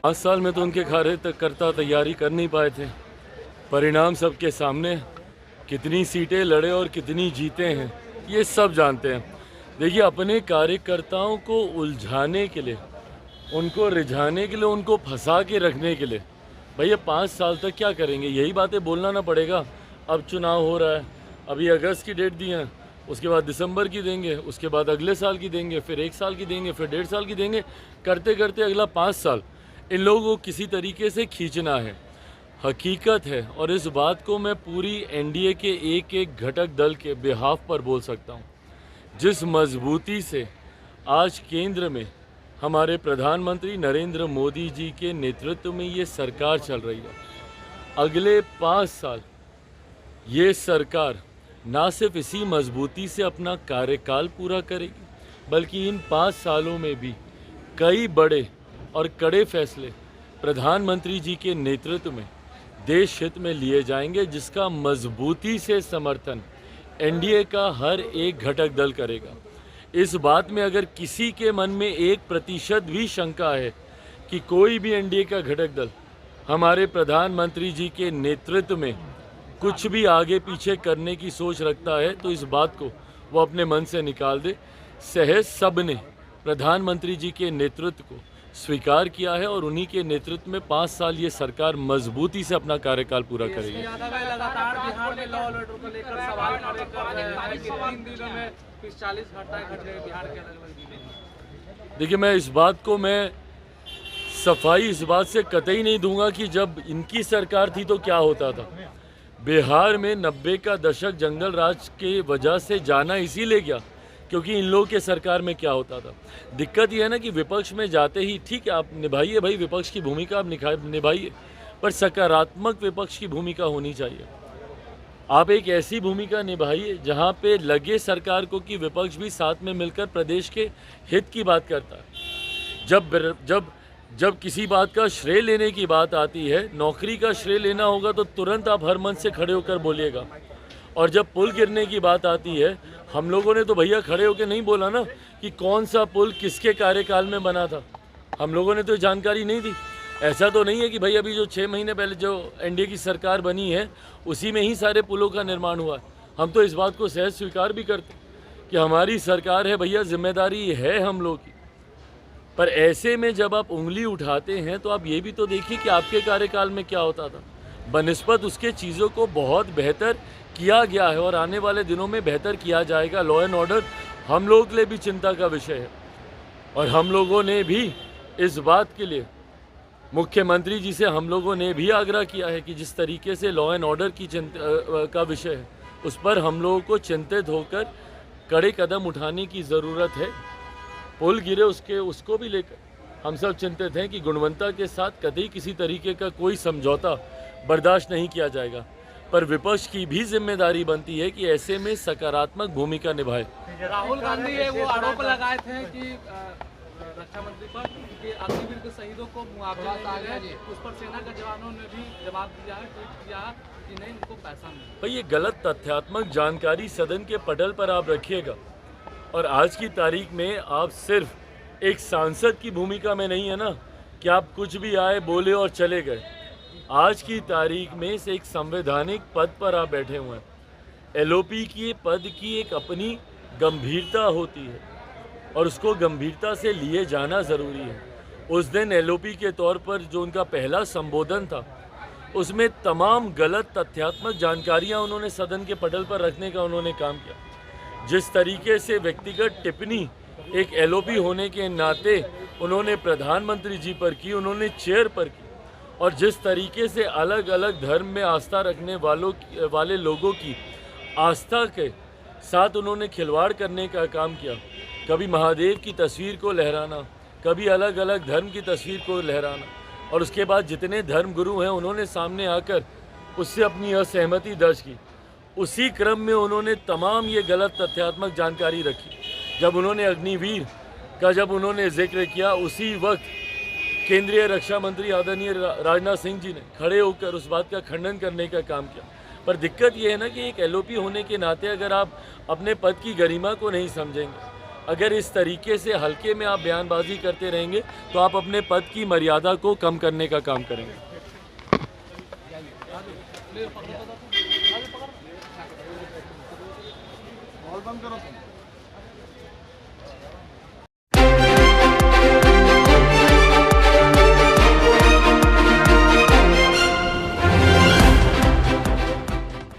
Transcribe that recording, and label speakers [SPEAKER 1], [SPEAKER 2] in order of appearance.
[SPEAKER 1] 5 साल में तो उनके कार्यकर्ता तैयारी कर नहीं पाए थे। परिणाम सबके सामने, कितनी सीटें लड़े और कितनी जीते हैं ये सब जानते हैं। देखिए, अपने कार्यकर्ताओं को उलझाने के लिए, उनको रिझाने के लिए, उनको फंसा के रखने के लिए भैया 5 साल तक क्या करेंगे? यही बातें बोलना ना पड़ेगा। अब चुनाव हो रहा है, अभी अगस्त की डेट दी है, उसके बाद दिसंबर की देंगे, उसके बाद अगले साल की देंगे, फिर 1 साल की देंगे, फिर 1.5 साल की देंगे, करते करते अगला 5 साल इन लोगों को किसी तरीके से खींचना है। हकीकत है, और इस बात को मैं पूरी एनडीए के एक एक घटक दल के बिहाफ पर बोल सकता हूँ। जिस मजबूती से आज केंद्र में हमारे प्रधानमंत्री नरेंद्र मोदी जी के नेतृत्व में ये सरकार चल रही है, अगले 5 साल ये सरकार ना सिर्फ इसी मजबूती से अपना कार्यकाल पूरा करेगी, बल्कि इन 5 सालों में भी कई बड़े और कड़े फैसले प्रधानमंत्री जी के नेतृत्व में देश हित में लिए जाएंगे, जिसका मजबूती से समर्थन एनडीए का हर एक घटक दल करेगा। इस बात में अगर किसी के मन में 1% भी शंका है कि कोई भी एनडीए का घटक दल हमारे प्रधानमंत्री जी के नेतृत्व में कुछ भी आगे पीछे करने की सोच रखता है, तो इस बात को वो अपने मन से निकाल दे। सहज सब ने प्रधानमंत्री जी के नेतृत्व को स्वीकार किया है और उन्हीं के नेतृत्व में 5 साल ये सरकार मजबूती से अपना कार्यकाल पूरा करेगी।
[SPEAKER 2] लगातार बिहार में लॉ और ऑर्डर को लेकर सवाल खड़े कर रहे हैं कि 3 दिनों में 40 घटनाएं घट गई बिहार के अलग-अलग जिले में।
[SPEAKER 1] देखिए, मैं इस बात को सफाई इस बात से कतई नहीं दूंगा कि जब इनकी सरकार थी तो क्या होता था। बिहार में 90 का दशक जंगल राज के वजह से जाना इसीलिए गया क्योंकि इन लोगों के सरकार में क्या होता था। दिक्कत यह है ना कि विपक्ष में जाते ही ठीक है, आप निभाइए भाई, विपक्ष की भूमिका आप निभाइए, पर सकारात्मक विपक्ष की भूमिका होनी चाहिए। आप एक ऐसी भूमिका निभाइए जहां पे लगे सरकार को कि विपक्ष भी साथ में मिलकर प्रदेश के हित की बात करता है। जब किसी बात का श्रेय लेने की बात आती है, नौकरी का श्रेय लेना होगा तो तुरंत आप हर मंच से खड़े होकर बोलिएगा। और जब पुल गिरने की बात आती है, हम लोगों ने तो भैया खड़े होकर नहीं बोला ना कि कौन सा पुल किसके कार्यकाल में बना था। हम लोगों ने तो जानकारी नहीं दी। ऐसा तो नहीं है कि भाई अभी जो 6 महीने पहले जो एनडीए की सरकार बनी है उसी में ही सारे पुलों का निर्माण हुआ। हम तो इस बात को सहज स्वीकार भी करते कि हमारी सरकार है भैया, जिम्मेदारी है हम लोग की। पर ऐसे में जब आप उंगली उठाते हैं तो आप ये भी तो देखिए कि आपके कार्यकाल में क्या होता था। बनिस्बत उसके चीज़ों को बहुत बेहतर किया गया है और आने वाले दिनों में बेहतर किया जाएगा। लॉ एंड ऑर्डर हम लोगों के लिए भी चिंता का विषय है और हम लोगों ने भी इस बात के लिए मुख्यमंत्री जी से हम लोगों ने भी आग्रह किया है कि जिस तरीके से लॉ एंड ऑर्डर की का विषय है उस पर हम लोगों को चिंतित होकर कड़े कदम उठाने की ज़रूरत है। पुल गिरे उसको भी लेकर हम सब चिंतित हैं कि गुणवत्ता के साथ कतई किसी तरीके का कोई समझौता बर्दाश्त नहीं किया जाएगा। पर विपक्ष की भी जिम्मेदारी बनती है कि ऐसे में सकारात्मक भूमिका निभाए।
[SPEAKER 2] राहुल गांधी वो आरोप लगाए थे कि रक्षा मंत्री पर कि अग्निवीर के शहीदों को मुआवजा नहीं मिले, उस पर सेना के जवानों ने भी जवाब दिया है, ट्वीट किया कि नहीं, उनको पैसा नहीं।
[SPEAKER 1] भाई, ये गलत तथ्यात्मक जानकारी सदन के पटल पर आप रखिएगा और आज की तारीख में आप सिर्फ एक सांसद की भूमिका में नहीं है ना कि आप कुछ भी आए बोले और चले गए। आज की तारीख में से एक संवैधानिक पद पर आप बैठे हुए हैं। एलओपी की पद की एक अपनी गंभीरता होती है और उसको गंभीरता से लिए जाना ज़रूरी है। उस दिन एलओपी के तौर पर जो उनका पहला संबोधन था उसमें तमाम गलत तथ्यात्मक जानकारियां उन्होंने सदन के पटल पर रखने का उन्होंने काम किया। जिस तरीके से व्यक्तिगत टिप्पणी एक एलओपी होने के नाते उन्होंने प्रधानमंत्री जी पर की, उन्होंने चेयर पर की, और जिस तरीके से अलग अलग धर्म में आस्था रखने वाले लोगों की आस्था के साथ उन्होंने खिलवाड़ करने का काम किया। कभी महादेव की तस्वीर को लहराना, कभी अलग अलग धर्म की तस्वीर को लहराना, और उसके बाद जितने धर्म गुरु हैं उन्होंने सामने आकर उससे अपनी असहमति दर्ज की। उसी क्रम में उन्होंने तमाम ये गलत तथ्यात्मक जानकारी रखी। जब उन्होंने अग्निवीर का जिक्र किया, उसी वक्त केंद्रीय रक्षा मंत्री आदरणीय राजनाथ सिंह जी ने खड़े होकर उस बात का खंडन करने का काम किया। पर दिक्कत ये है ना कि एक एलओपी होने के नाते अगर आप अपने पद की गरिमा को नहीं समझेंगे, अगर इस तरीके से हल्के में आप बयानबाजी करते रहेंगे तो आप अपने पद की मर्यादा को कम करने का काम करेंगे।
[SPEAKER 2] बंद करो।